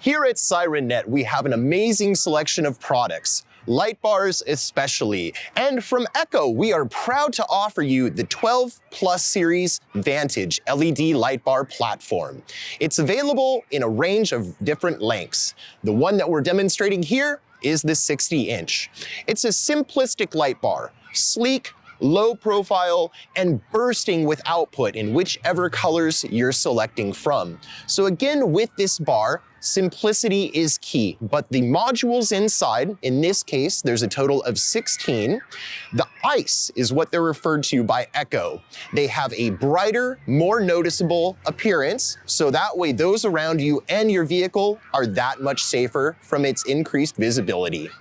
Here at SIRENNET, we have an amazing selection of products, light bars especially. And from ECCO, we are proud to offer you the 12 Plus Series Vantage LED light bar platform. It's available in a range of different lengths. The one that we're demonstrating here is the 60-inch. It's a simplistic light bar, sleek, low profile, and bursting with output in whichever colors you're selecting from. So again, with this bar, simplicity is key, but the modules inside, in this case, there's a total of 16. The ice is what they're referred to by ECCO. They have a brighter, more noticeable appearance, so that way those around you and your vehicle are that much safer from its increased visibility.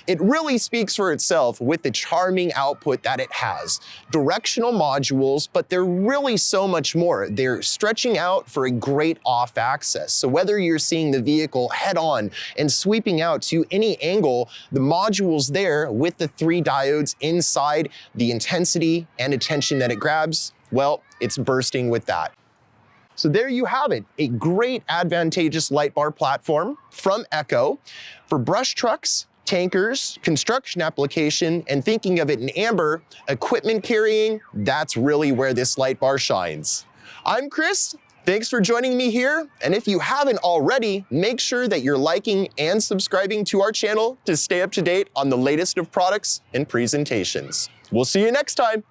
It really speaks for itself with the charming output that it has. Directional modules, but they're really so much more. They're stretching out for a great off access. So whether you're seeing the vehicle head on and sweeping out to any angle, the modules there with the 3 diodes inside, the intensity and attention that it grabs, well, it's bursting with that. So there you have it, a great advantageous light bar platform from ECCO for brush trucks, tankers, construction application, and thinking of it in amber, equipment carrying, that's really where this light bar shines. I'm Chris, thanks for joining me here, and if you haven't already, make sure that you're liking and subscribing to our channel to stay up to date on the latest of products and presentations. We'll see you next time.